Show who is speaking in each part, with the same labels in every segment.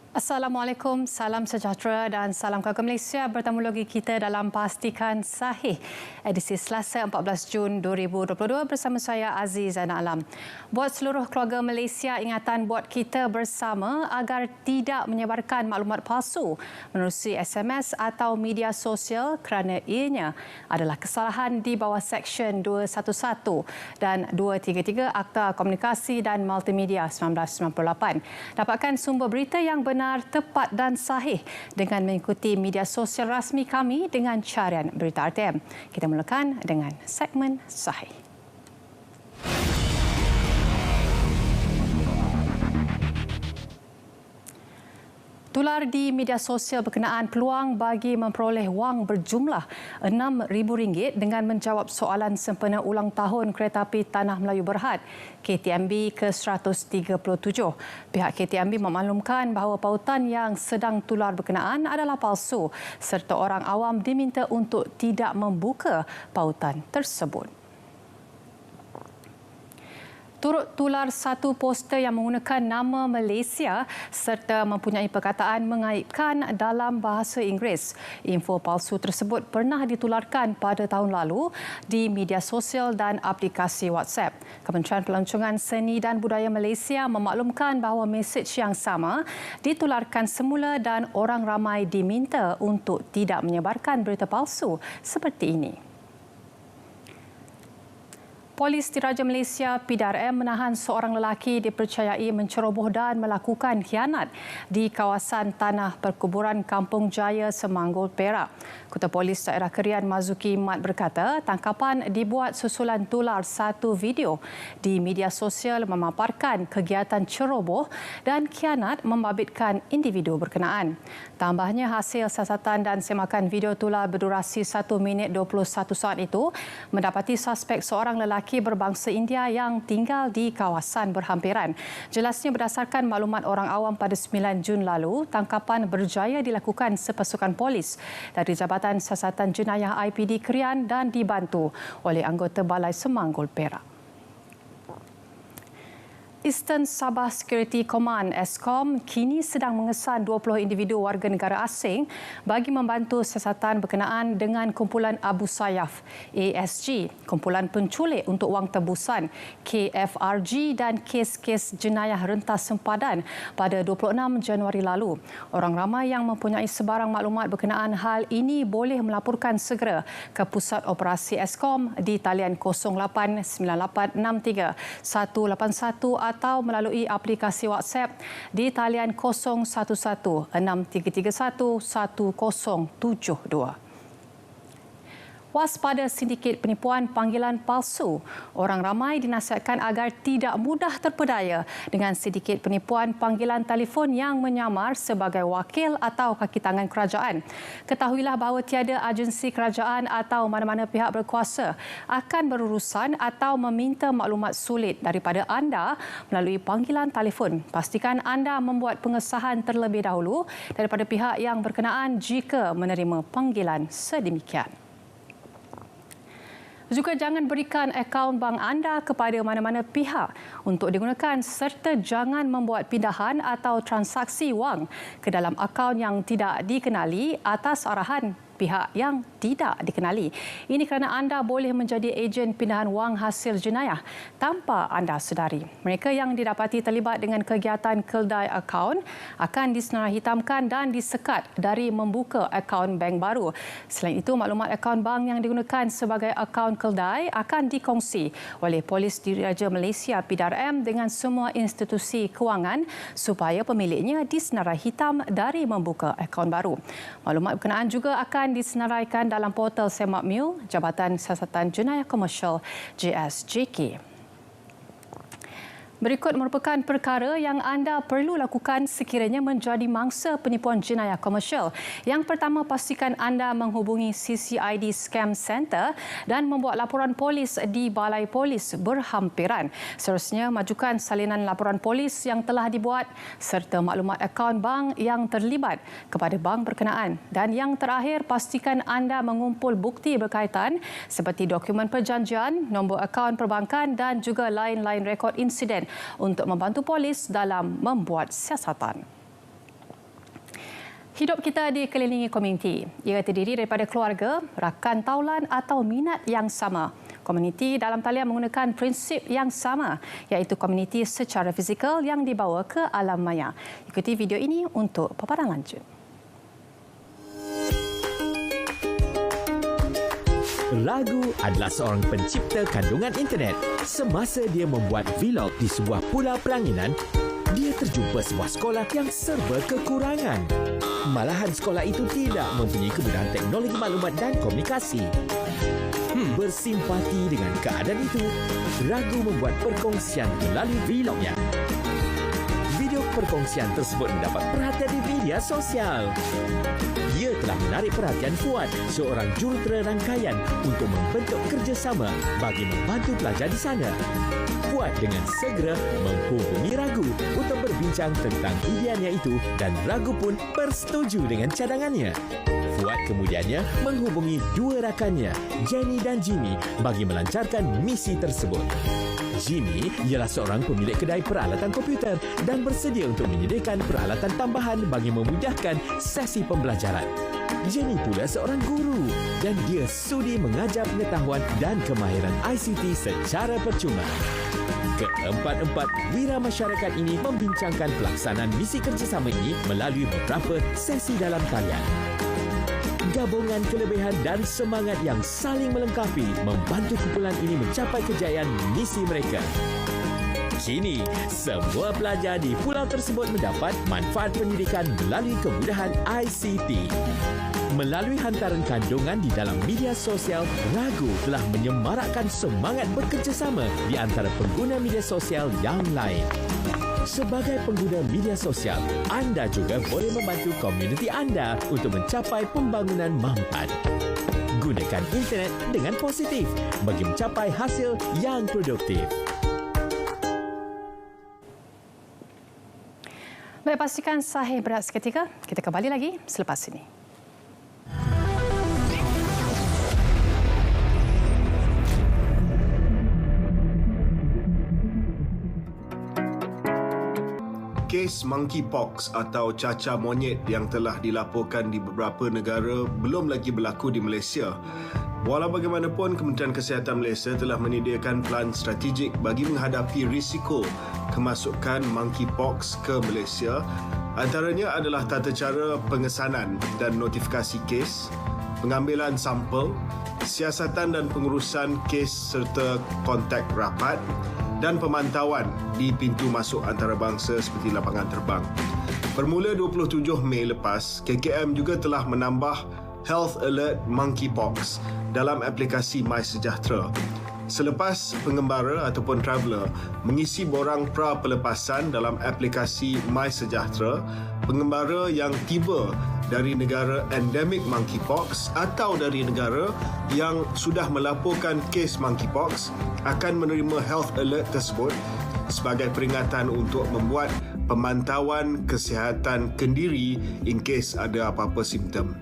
Speaker 1: Assalamualaikum, salam sejahtera dan salam keluarga Malaysia. Bertemu lagi kita dalam Pastikan Sahih edisi Selasa 14 Jun 2022 bersama saya Aziz Zainal Alam. Buat seluruh keluarga Malaysia, ingatan buat kita bersama agar tidak menyebarkan maklumat palsu menerusi SMS atau media sosial kerana ianya adalah kesalahan di bawah Seksyen 211 dan 233 Akta Komunikasi dan Multimedia 1998. Dapatkan sumber berita yang benar, tepat dan sahih dengan mengikuti media sosial rasmi kami dengan carian Berita RTM. Kita mulakan dengan segmen Sahih. Tular di media sosial berkenaan peluang bagi memperoleh wang berjumlah RM6,000 dengan menjawab soalan sempena ulang tahun Keretapi Tanah Melayu Berhad KTMB ke-137. Pihak KTMB memaklumkan bahawa pautan yang sedang tular berkenaan adalah palsu serta orang awam diminta untuk tidak membuka pautan tersebut. Turut tular satu poster yang menggunakan nama Malaysia serta mempunyai perkataan mengaibkan dalam bahasa Inggeris. Info palsu tersebut pernah ditularkan pada tahun lalu di media sosial dan aplikasi WhatsApp. Kementerian Pelancongan Seni dan Budaya Malaysia memaklumkan bahawa mesej yang sama ditularkan semula dan orang ramai diminta untuk tidak menyebarkan berita palsu seperti ini. Polis Diraja Malaysia PDRM menahan seorang lelaki dipercayai menceroboh dan melakukan khianat di kawasan tanah perkuburan Kampung Jaya, Semanggul, Perak. Ketua Polis Daerah Kerian Mazuki Mat berkata tangkapan dibuat susulan tular satu video di media sosial memaparkan kegiatan ceroboh dan khianat membabitkan individu berkenaan. Tambahnya, hasil siasatan dan semakan video tular berdurasi 1 minit 21 saat itu mendapati suspek seorang lelaki berbangsa India yang tinggal di kawasan berhampiran. Jelasnya berdasarkan maklumat orang awam pada 9 Jun lalu, tangkapan berjaya dilakukan sepasukan polis dari Jabatan Siasatan Jenayah IPD Kerian dan dibantu oleh anggota Balai Semanggul, Perak. Eastern Sabah Security Command (ESCOM) kini sedang mengesan 20 individu warga negara asing bagi membantu siasatan berkenaan dengan kumpulan Abu Sayyaf ASG, kumpulan penculik untuk wang tebusan KFRG dan kes-kes jenayah rentas sempadan pada 26 Januari lalu. Orang ramai yang mempunyai sebarang maklumat berkenaan hal ini boleh melaporkan segera ke Pusat Operasi ESCOM di talian 089863 181 atau melalui aplikasi WhatsApp di talian 0113311072. Waspada sindiket penipuan panggilan palsu. Orang ramai dinasihatkan agar tidak mudah terpedaya dengan sindiket penipuan panggilan telefon yang menyamar sebagai wakil atau kaki tangan kerajaan. Ketahuilah bahawa tiada agensi kerajaan atau mana-mana pihak berkuasa akan berurusan atau meminta maklumat sulit daripada anda melalui panggilan telefon. Pastikan anda membuat pengesahan terlebih dahulu daripada pihak yang berkenaan jika menerima panggilan sedemikian. Juga jangan berikan akaun bank anda kepada mana-mana pihak untuk digunakan serta jangan membuat pindahan atau transaksi wang ke dalam akaun yang tidak dikenali atas arahan pihak yang tidak dikenali. Ini kerana anda boleh menjadi ejen pindahan wang hasil jenayah tanpa anda sedari. Mereka yang didapati terlibat dengan kegiatan keldai akaun akan disenarai hitamkan dan disekat dari membuka akaun bank baru. Selain itu, maklumat akaun bank yang digunakan sebagai akaun keldai akan dikongsi oleh Polis Diraja Malaysia PDRM dengan semua institusi kewangan supaya pemiliknya disenarai hitam dari membuka akaun baru. Maklumat berkenaan juga akan disenaraikan dalam portal Semakmil Jabatan Siasatan Jenayah Komersial JSJK. Berikut merupakan perkara yang anda perlu lakukan sekiranya menjadi mangsa penipuan jenayah komersial. Yang pertama, pastikan anda menghubungi CCID Scam Center dan membuat laporan polis di Balai Polis berhampiran. Seterusnya, majukan salinan laporan polis yang telah dibuat serta maklumat akaun bank yang terlibat kepada bank berkenaan. Dan yang terakhir, pastikan anda mengumpul bukti berkaitan seperti dokumen perjanjian, nombor akaun perbankan dan juga lain-lain rekod insiden untuk membantu polis dalam membuat siasatan. Hidup kita dikelilingi komuniti. Ia terdiri daripada keluarga, rakan taulan atau minat yang sama. Komuniti dalam talian menggunakan prinsip yang sama, iaitu komuniti secara fizikal yang dibawa ke alam maya. Ikuti video ini untuk paparan lanjut.
Speaker 2: Raghu adalah seorang pencipta kandungan internet. Semasa dia membuat vlog di sebuah pulau peranginan, dia terjumpa sebuah sekolah yang serba kekurangan. Malahan sekolah itu tidak mempunyai kemudahan teknologi maklumat dan komunikasi. Bersimpati dengan keadaan itu, Raghu membuat perkongsian melalui vlognya. Video perkongsian tersebut mendapat perhatian di media sosial. Dia telah menarik perhatian Fuad, seorang jurutera rangkaian, untuk membentuk kerjasama bagi membantu pelajar di sana. Fuad dengan segera menghubungi Raghu untuk berbincang tentang ideanya itu dan Raghu pun bersetuju dengan cadangannya. Fuad kemudiannya menghubungi dua rakannya, Jenny dan Jimmy, bagi melancarkan misi tersebut. Jimmy ialah seorang pemilik kedai peralatan komputer dan bersedia untuk menyediakan peralatan tambahan bagi memudahkan sesi pembelajaran. Jenny pula seorang guru dan dia sudi mengajar pengetahuan dan kemahiran ICT secara percuma. Keempat-empat wira masyarakat ini membincangkan pelaksanaan misi kerjasama ini melalui beberapa sesi dalam talian. Gabungan kelebihan dan semangat yang saling melengkapi membantu kumpulan ini mencapai kejayaan misi mereka. Kini, semua pelajar di pulau tersebut mendapat manfaat pendidikan melalui kemudahan ICT. Melalui hantaran kandungan di dalam media sosial, Raghu telah menyemarakkan semangat bekerjasama di antara pengguna media sosial yang lain. Sebagai pengguna media sosial, anda juga boleh membantu komuniti anda untuk mencapai pembangunan mampan. Gunakan internet dengan positif bagi mencapai hasil yang produktif.
Speaker 1: Baik, pastikan sahih berehat seketika. Kita kembali lagi selepas ini.
Speaker 3: Kes monkeypox atau cacar monyet yang telah dilaporkan di beberapa negara belum lagi berlaku di Malaysia. Walau bagaimanapun, Kementerian Kesihatan Malaysia telah menyediakan plan strategik bagi menghadapi risiko kemasukan monkeypox ke Malaysia. Antaranya adalah tata cara pengesanan dan notifikasi kes, pengambilan sampel, siasatan dan pengurusan kes serta kontak rapat, dan pemantauan di pintu masuk antarabangsa seperti lapangan terbang. Bermula 27 Mei lepas, KKM juga telah menambah Health Alert Monkeypox dalam aplikasi MySejahtera. Selepas pengembara ataupun traveller mengisi borang pra-pelepasan dalam aplikasi MySejahtera, pengembara yang tiba dari negara endemik monkeypox atau dari negara yang sudah melaporkan kes monkeypox akan menerima health alert tersebut sebagai peringatan untuk membuat pemantauan kesihatan kendiri in case ada apa-apa simptom.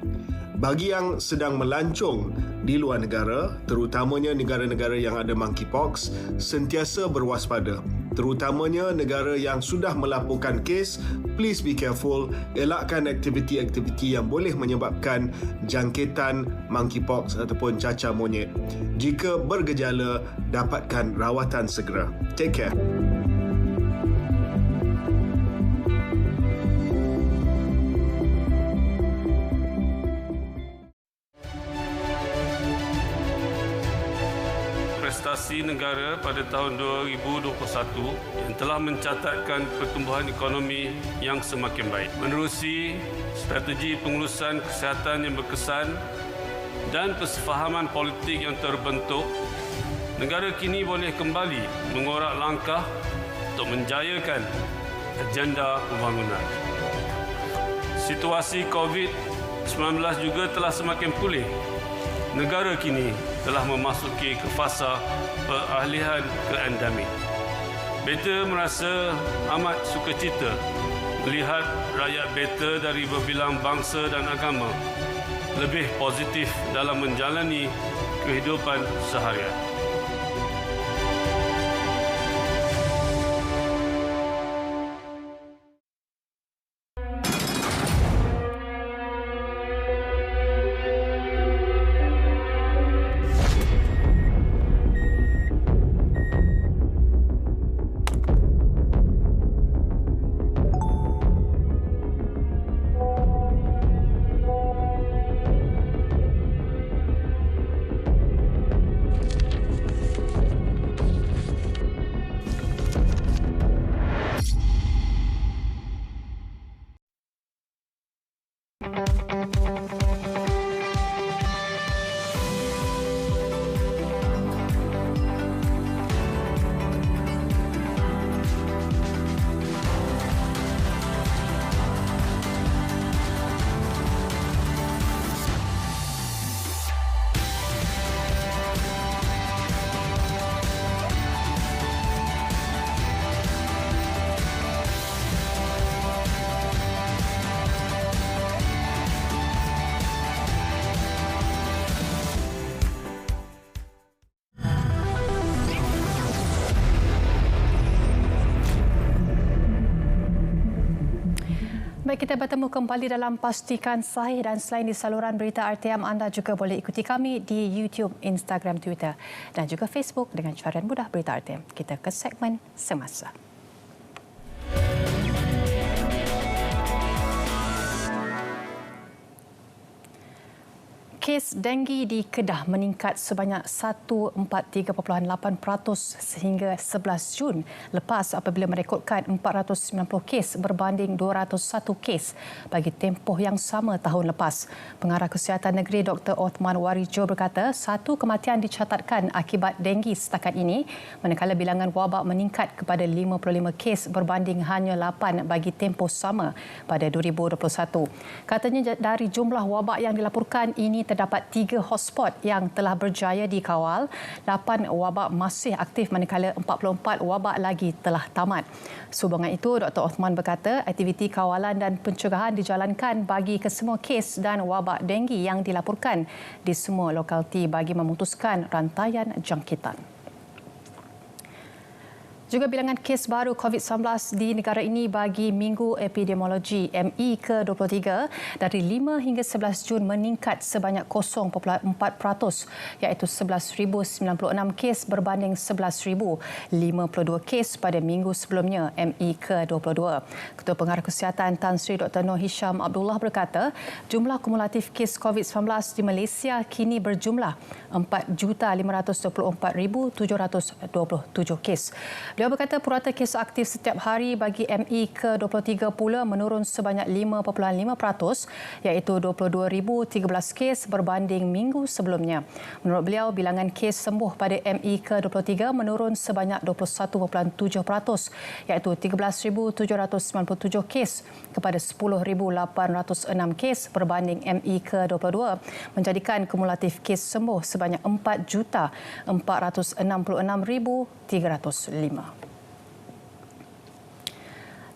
Speaker 3: Bagi yang sedang melancong di luar negara, terutamanya negara-negara yang ada monkeypox, sentiasa berwaspada. Terutamanya negara yang sudah melaporkan kes, please be careful, elakkan aktiviti-aktiviti yang boleh menyebabkan jangkitan monkeypox ataupun cacar monyet. Jika bergejala, dapatkan rawatan segera. Take care.
Speaker 4: Prestasi negara pada tahun 2021 yang telah mencatatkan pertumbuhan ekonomi yang semakin baik. Menerusi strategi pengurusan kesihatan yang berkesan dan persefahaman politik yang terbentuk, negara kini boleh kembali mengorak langkah untuk menjayakan agenda pembangunan. Situasi COVID-19 juga telah semakin pulih. Negara kini telah memasuki ke fasa peralihan ke endemik. Beta merasa amat sukacita melihat rakyat Beta dari berbilang bangsa dan agama lebih positif dalam menjalani kehidupan seharian.
Speaker 1: Baik, kita bertemu kembali dalam Pastikan Sahih dan selain di saluran berita RTM, anda juga boleh ikuti kami di YouTube, Instagram, Twitter dan juga Facebook dengan carian mudah berita RTM. Kita ke segmen Semasa. Kes denggi di Kedah meningkat sebanyak 143.8% sehingga 11 Jun lepas apabila merekodkan 490 kes berbanding 201 kes bagi tempoh yang sama tahun lepas. Pengarah Kesihatan Negeri Dr. Othman Warijo berkata 1 kematian dicatatkan akibat denggi setakat ini manakala bilangan wabak meningkat kepada 55 kes berbanding hanya 8 bagi tempoh sama pada 2021. Katanya dari jumlah wabak yang dilaporkan ini terdapat 3 hotspot yang telah berjaya dikawal, 8 wabak masih aktif manakala 44 wabak lagi telah tamat. Sehubungan itu, Dr. Othman berkata aktiviti kawalan dan pencegahan dijalankan bagi kesemua kes dan wabak denggi yang dilaporkan di semua lokaliti bagi memutuskan rantaian jangkitan. Juga bilangan kes baru COVID-19 di negara ini bagi Minggu Epidemiologi ME ke-23 dari 5 hingga 11 Jun meningkat sebanyak 0.4% iaitu 11,096 kes berbanding 11,052 kes pada minggu sebelumnya ME ke-22. Ketua Pengarah Kesihatan Tan Sri Dr. Noor Hisham Abdullah berkata jumlah kumulatif kes COVID-19 di Malaysia kini berjumlah 4,524,727 kes. Beliau berkata purata kes aktif setiap hari bagi ME ke-23 pula menurun sebanyak 5.5% iaitu 22,013 kes berbanding minggu sebelumnya. Menurut beliau, bilangan kes sembuh pada ME ke-23 menurun sebanyak 21.7% iaitu 13,797 kes kepada 10,806 kes berbanding ME ke-22 menjadikan kumulatif kes sembuh sebanyak 4,466,305.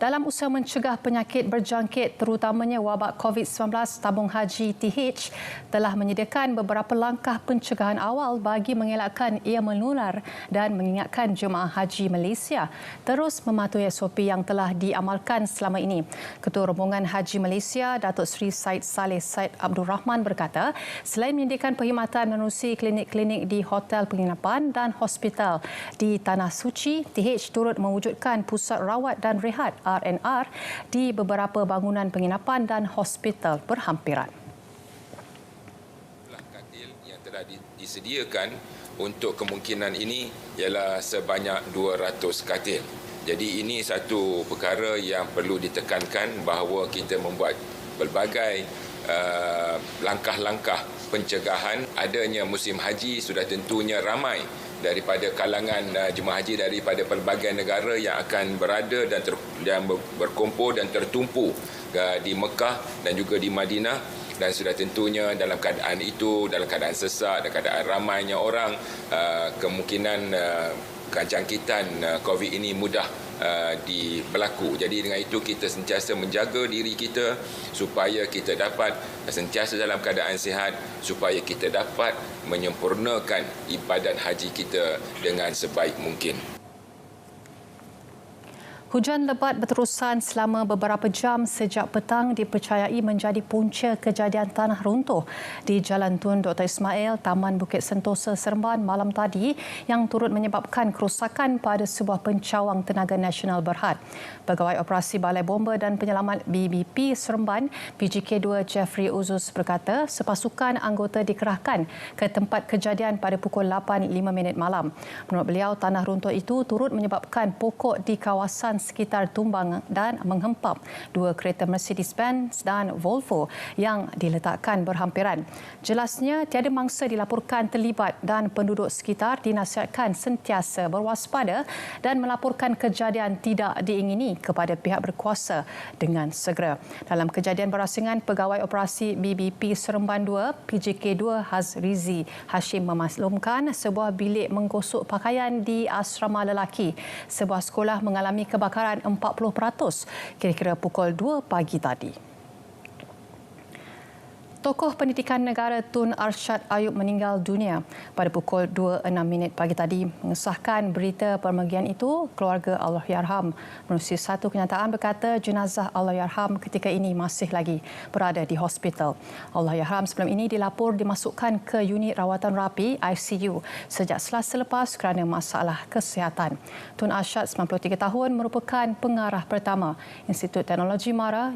Speaker 1: Dalam usaha mencegah penyakit berjangkit terutamanya wabak COVID-19, Tabung Haji TH telah menyediakan beberapa langkah pencegahan awal bagi mengelakkan ia menular dan mengingatkan jemaah haji Malaysia terus mematuhi SOP yang telah diamalkan selama ini. Ketua Rombongan Haji Malaysia, Datuk Seri Said Saleh Said Abdul Rahman berkata, selain menyediakan perkhidmatan menerusi klinik-klinik di hotel penginapan dan hospital di Tanah Suci, TH turut mewujudkan pusat rawat dan rehat RNR di beberapa bangunan penginapan dan hospital berhampiran.
Speaker 5: Katil yang telah disediakan untuk kemungkinan ini ialah sebanyak 200 katil. Jadi ini satu perkara yang perlu ditekankan bahawa kita membuat pelbagai langkah-langkah pencegahan. Adanya musim haji sudah tentunya ramai daripada kalangan jemaah haji daripada pelbagai negara yang akan berada dan berkumpul dan tertumpu di Mekah dan juga di Madinah, dan sudah tentunya dalam keadaan itu, dalam keadaan sesak, dalam keadaan ramainya orang, kemungkinan jangkitan COVID ini mudah berlaku. Jadi dengan itu kita sentiasa menjaga diri kita supaya kita dapat sentiasa dalam keadaan sihat, supaya kita dapat menyempurnakan ibadat haji kita dengan sebaik mungkin.
Speaker 1: Hujan lebat berterusan selama beberapa jam sejak petang dipercayai menjadi punca kejadian tanah runtuh di Jalan Tun Dr. Ismail, Taman Bukit Sentosa, Seremban malam tadi yang turut menyebabkan kerosakan pada sebuah pencawang tenaga nasional Berhad. Pegawai Operasi Balai Bomba dan Penyelamat BBP Seremban, PGK2 Jeffrey Uzus berkata sepasukan anggota dikerahkan ke tempat kejadian pada pukul 8.05 malam. Menurut beliau, tanah runtuh itu turut menyebabkan pokok di kawasan sekitar tumbang dan menghempap 2 kereta Mercedes-Benz dan Volvo yang diletakkan berhampiran. Jelasnya, tiada mangsa dilaporkan terlibat dan penduduk sekitar dinasihatkan sentiasa berwaspada dan melaporkan kejadian tidak diingini kepada pihak berkuasa dengan segera. Dalam kejadian berasingan, Pegawai Operasi BBP Seremban 2, PJK2 Hazrizi Hashim memaklumkan sebuah bilik menggosok pakaian di asrama lelaki sebuah sekolah mengalami kebakaran 40% kira-kira pukul 2 pagi tadi. Tokoh Pendidikan Negara Tun Arsyad Ayub meninggal dunia pada pukul 2.06 pagi tadi. Mengesahkan berita pemergian itu, keluarga Allahyarham menerusi satu kenyataan berkata jenazah Allahyarham ketika ini masih lagi berada di hospital. Allahyarham sebelum ini dilapor dimasukkan ke unit rawatan rapi ICU sejak Selasa lepas kerana masalah kesihatan. Tun Arsyad 93 tahun merupakan pengarah pertama Institut Teknologi MARA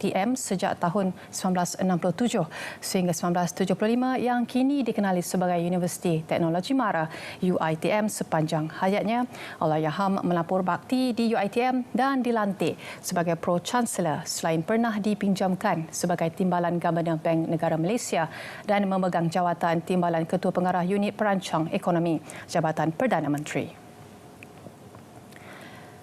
Speaker 1: UiTM sejak tahun 1967 sehingga 1975 yang kini dikenali sebagai Universiti Teknologi MARA UiTM sepanjang hayatnya. Allahyarham melapor bakti di UiTM dan dilantik sebagai Pro-Chancellor selain pernah dipinjamkan sebagai Timbalan Governor Bank Negara Malaysia dan memegang jawatan Timbalan Ketua Pengarah Unit Perancang Ekonomi Jabatan Perdana Menteri.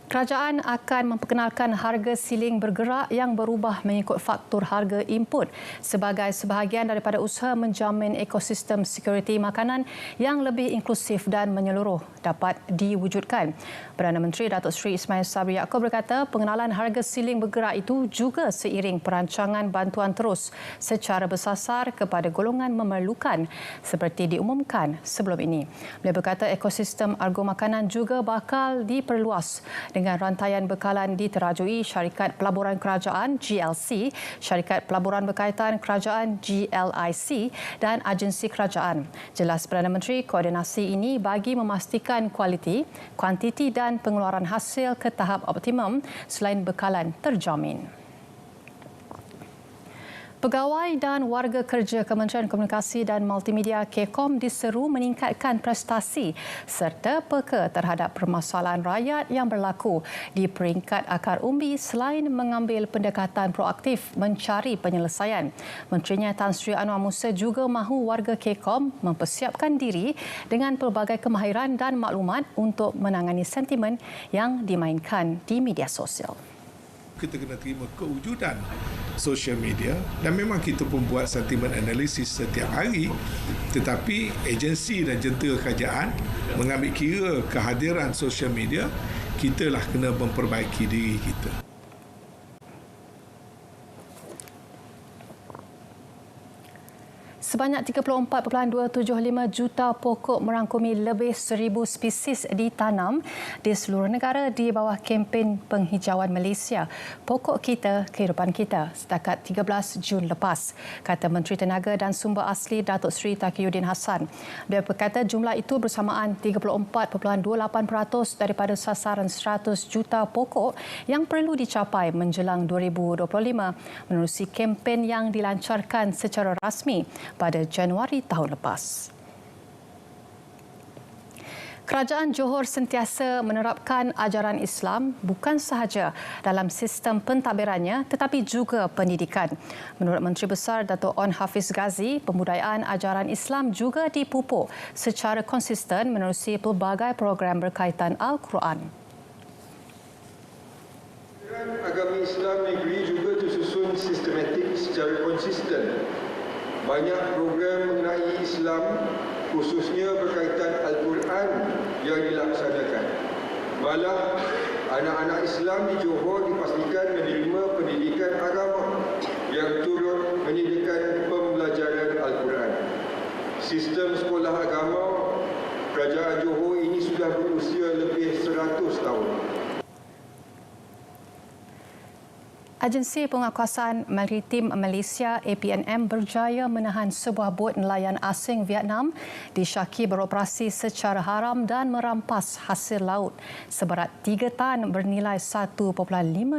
Speaker 1: Kerajaan akan memperkenalkan harga siling bergerak yang berubah mengikut faktor harga input sebagai sebahagian daripada usaha menjamin ekosistem sekuriti makanan yang lebih inklusif dan menyeluruh dapat diwujudkan. Perdana Menteri Datuk Seri Ismail Sabri Yaakob berkata pengenalan harga siling bergerak itu juga seiring perancangan bantuan terus secara bersasar kepada golongan memerlukan seperti diumumkan sebelum ini. Beliau berkata ekosistem argo makanan juga bakal diperluas dengan rantaian bekalan diterajui Syarikat Pelaburan Kerajaan GLC, Syarikat Pelaburan Berkaitan Kerajaan GLIC dan agensi kerajaan. Jelas Perdana Menteri, koordinasi ini bagi memastikan kualiti, kuantiti dan pengeluaran hasil ke tahap optimum selain bekalan terjamin. Pegawai dan warga kerja Kementerian Komunikasi dan Multimedia KECOM diseru meningkatkan prestasi serta peka terhadap permasalahan rakyat yang berlaku di peringkat akar umbi selain mengambil pendekatan proaktif mencari penyelesaian. Menterinya Tan Sri Anwar Musa juga mahu warga KECOM mempersiapkan diri dengan pelbagai kemahiran dan maklumat untuk menangani sentimen yang dimainkan di media sosial.
Speaker 6: Kita kena terima kewujudan social media dan memang kita pun buat sentimen analisis setiap hari, tetapi agensi dan jentera kerajaan mengambil kira kehadiran social media, kitalah kena memperbaiki diri kita.
Speaker 1: Sebanyak 34.275 juta pokok merangkumi lebih 1,000 spesies ditanam di seluruh negara di bawah kempen penghijauan Malaysia. Pokok kita, kehidupan kita setakat 13 Jun lepas, kata Menteri Tenaga dan Sumber Asli Datuk Seri Taqiyuddin Hassan. Beliau berkata jumlah itu bersamaan 34.28% daripada sasaran 100 juta pokok yang perlu dicapai menjelang 2025 menerusi kempen yang dilancarkan secara rasmi pada Januari tahun lepas. Kerajaan Johor sentiasa menerapkan ajaran Islam bukan sahaja dalam sistem pentadbirannya tetapi juga pendidikan. Menurut Menteri Besar Dato' On Hafiz Ghazi, pembudayaan ajaran Islam juga dipupuk secara konsisten menerusi pelbagai program berkaitan Al-Quran.
Speaker 7: Agama Islam negeri juga disusun sistematik secara konsisten. Banyak program mengenai Islam, khususnya berkaitan Al-Quran yang dilaksanakan. Malah, anak-anak Islam di Johor dipastikan menerima pendidikan agama yang turut menyediakan pembelajaran Al-Quran. Sistem sekolah agama Kerajaan Johor ini sudah berusia lebih 100 tahun.
Speaker 1: Agensi Penguatkuasaan Maritim Malaysia APNM berjaya menahan sebuah bot nelayan asing Vietnam disyaki beroperasi secara haram dan merampas hasil laut seberat 3 tan bernilai 1.5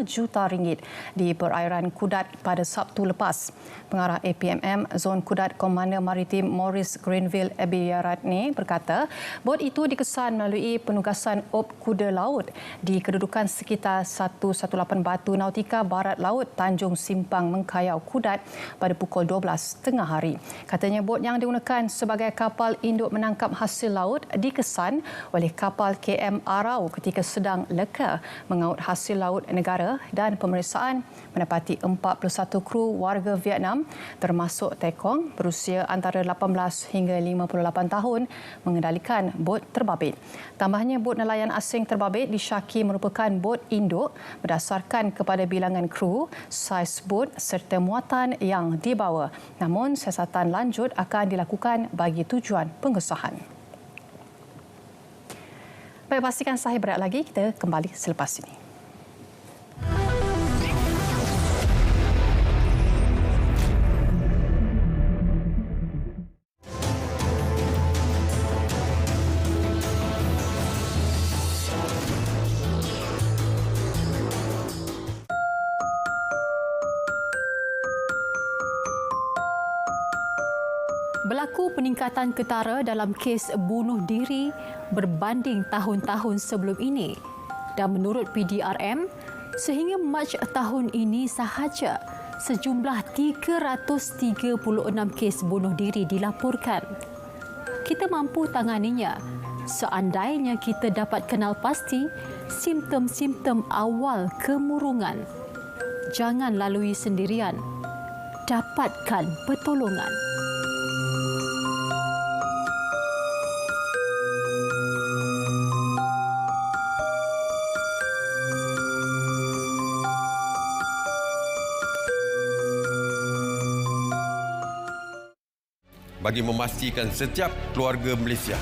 Speaker 1: juta ringgit di perairan Kudat pada Sabtu lepas. Pengarah APNM Zon Kudat Komander Maritim Maurice Greenville Abiyaratne berkata bot itu dikesan melalui penugasan Op Kuda Laut di kedudukan sekitar 118 Batu Nautika Barat Laut Tanjung Simpang Mengkayau Kudat pada pukul 12 tengah hari. Katanya bot yang digunakan sebagai kapal induk menangkap hasil laut dikesan oleh kapal KM Arau ketika sedang leka mengaut hasil laut negara dan pemeriksaan mendapati 41 kru warga Vietnam termasuk Tekong berusia antara 18 hingga 58 tahun mengendalikan bot terbabit. Tambahnya bot nelayan asing terbabit disyaki merupakan bot induk berdasarkan kepada bilangan kru, saiz bot serta muatan yang dibawa. Namun, siasatan lanjut akan dilakukan bagi tujuan pengesahan. Baik, pastikan sahih berat lagi. Kita kembali selepas ini.
Speaker 8: Berlaku peningkatan ketara dalam kes bunuh diri berbanding tahun-tahun sebelum ini. Dan menurut PDRM, sehingga Mac tahun ini sahaja sejumlah 336 kes bunuh diri dilaporkan. Kita mampu tanganinya seandainya kita dapat kenal pasti simptom-simptom awal kemurungan. Jangan lalui sendirian. Dapatkan pertolongan.
Speaker 9: Bagi memastikan setiap keluarga Malaysia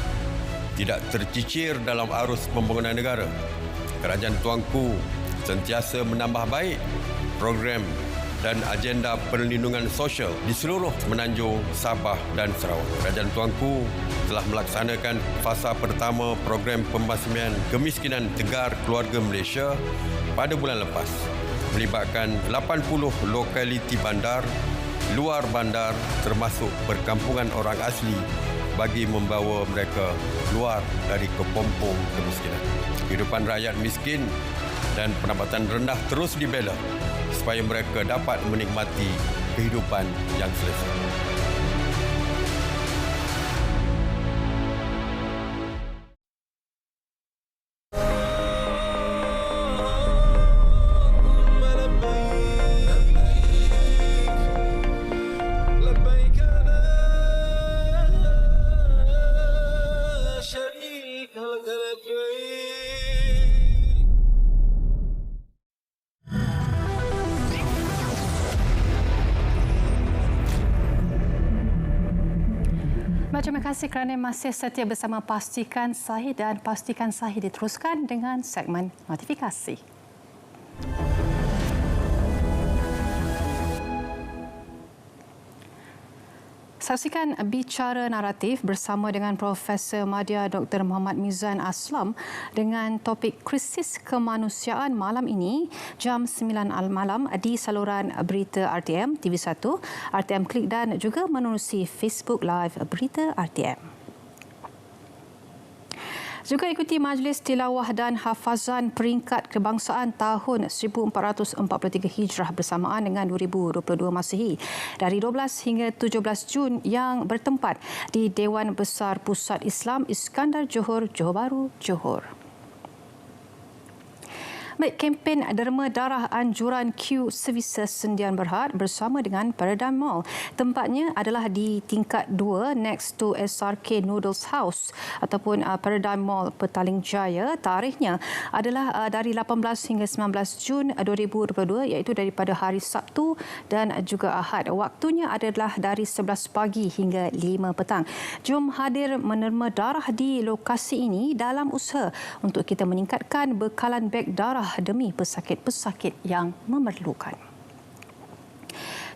Speaker 9: tidak tercicir dalam arus pembangunan negara, Kerajaan Tuanku sentiasa menambah baik program dan agenda perlindungan sosial di seluruh Semenanjung, Sabah dan Sarawak. Kerajaan Tuanku telah melaksanakan fasa pertama program pembasmian kemiskinan tegar keluarga Malaysia pada bulan lepas, melibatkan 80 lokaliti bandar, luar bandar termasuk perkampungan orang asli bagi membawa mereka keluar dari kepompong kemiskinan. Kehidupan rakyat miskin dan pendapatan rendah terus dibela supaya mereka dapat menikmati kehidupan yang selesa.
Speaker 1: Terima kasih kerana masih setia bersama Pastikan Sahih, dan Pastikan Sahih diteruskan dengan segmen notifikasi. Saksikan Bicara Naratif bersama dengan Profesor Madya Dr. Muhammad Mizan Aslam dengan topik krisis kemanusiaan malam ini jam 9 malam di saluran berita RTM TV1, RTM Klik dan juga menerusi Facebook Live Berita RTM. Juga ikuti Majlis Tilawah dan Hafazan Peringkat Kebangsaan tahun 1443 Hijrah bersamaan dengan 2022 Masihi dari 12 hingga 17 Jun yang bertempat di Dewan Besar Pusat Islam Iskandar Johor, Johor Bahru, Johor. Baik, kempen derma darah anjuran Q Services Sendian Berhad bersama dengan Paradigm Mall. Tempatnya adalah di tingkat 2 next to SRK Noodles House ataupun Paradigm Mall Petaling Jaya. Tarikhnya adalah dari 18 hingga 19 Jun 2022 iaitu daripada hari Sabtu dan juga Ahad. Waktunya adalah dari 11 pagi hingga 5 petang. Jom hadir menerma darah di lokasi ini dalam usaha untuk kita meningkatkan bekalan beg darah demi pesakit-pesakit yang memerlukan.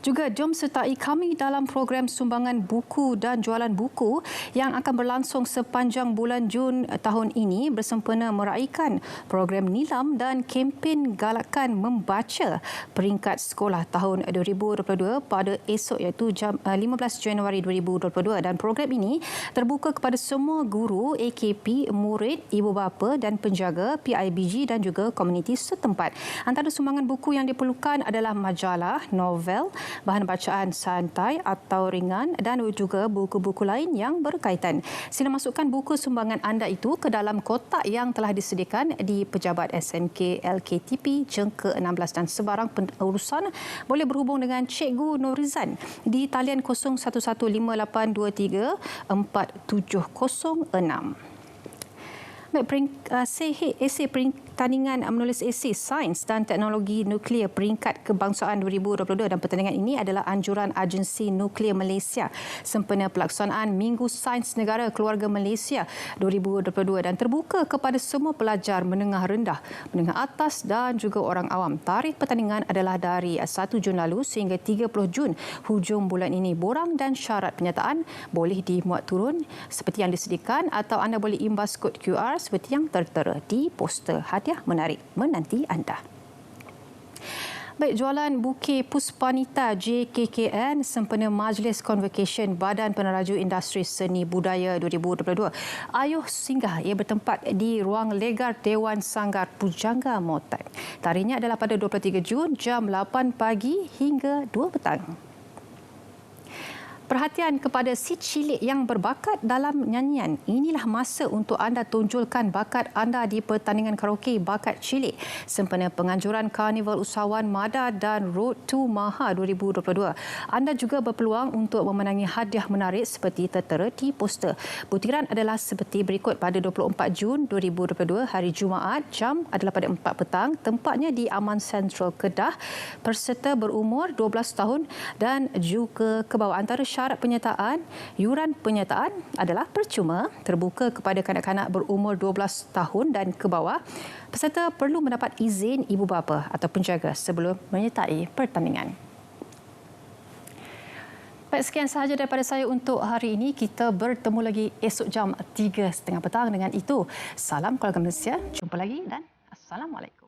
Speaker 1: Juga jom sertai kami dalam program sumbangan buku dan jualan buku yang akan berlangsung sepanjang bulan Jun tahun ini bersempena meraihkan program nilam dan kempen galakan membaca peringkat sekolah tahun 2022 pada esok iaitu jam 15 Januari 2022, dan program ini terbuka kepada semua guru, AKP, murid, ibu bapa dan penjaga PIBG dan juga komuniti setempat. Antara sumbangan buku yang diperlukan adalah majalah, novel, bahan bacaan santai atau ringan dan juga buku-buku lain yang berkaitan. Sila masukkan buku sumbangan anda itu ke dalam kotak yang telah disediakan di Pejabat SMK LKTP Jengka 16, dan sebarang pengurusan boleh berhubung dengan Cikgu Norizan di talian 0115834706. Esei pertandingan menulis esei Sains dan Teknologi Nuklear peringkat kebangsaan 2022 dan pertandingan ini adalah anjuran Agensi Nuklear Malaysia sempena pelaksanaan Minggu Sains Negara Keluarga Malaysia 2022 dan terbuka kepada semua pelajar menengah rendah, menengah atas dan juga orang awam. Tarikh pertandingan adalah dari 1 Jun lalu sehingga 30 Jun hujung bulan ini. Borang dan syarat penyertaan boleh dimuat turun seperti yang disediakan atau anda boleh imbas kod QR seperti yang tertera di poster. Hadiah menarik menanti anda. Baik, jualan bukit Puspanita JKKN sempena Majlis Convocation Badan Peneraju Industri Seni Budaya 2022. Ayuh singgah ia bertempat di ruang legar Dewan Sanggar Pujangga Motan. Tarikhnya adalah pada 23 Jun jam 8 pagi hingga 2 petang. Perhatian kepada si cilik yang berbakat dalam nyanyian. Inilah masa untuk anda tunjulkan bakat anda di pertandingan karaoke Bakat Cilik sempena penganjuran Karnival Usahawan Mada dan Road to Maha 2022. Anda juga berpeluang untuk memenangi hadiah menarik seperti tertera di poster. Butiran adalah seperti berikut pada 24 Jun 2022 hari Jumaat, jam adalah pada 4 petang, tempatnya di Aman Central Kedah. Peserta berumur 12 tahun dan juga ke bawah. Antara syarat penyertaan, yuran penyertaan adalah percuma, terbuka kepada kanak-kanak berumur 12 tahun dan ke bawah. Peserta perlu mendapat izin ibu bapa atau penjaga sebelum menyertai pertandingan. Baik, sekian sahaja daripada saya untuk hari ini. Kita bertemu lagi esok jam 3.30 petang. Dengan itu, salam keluarga Malaysia. Jumpa lagi dan Assalamualaikum.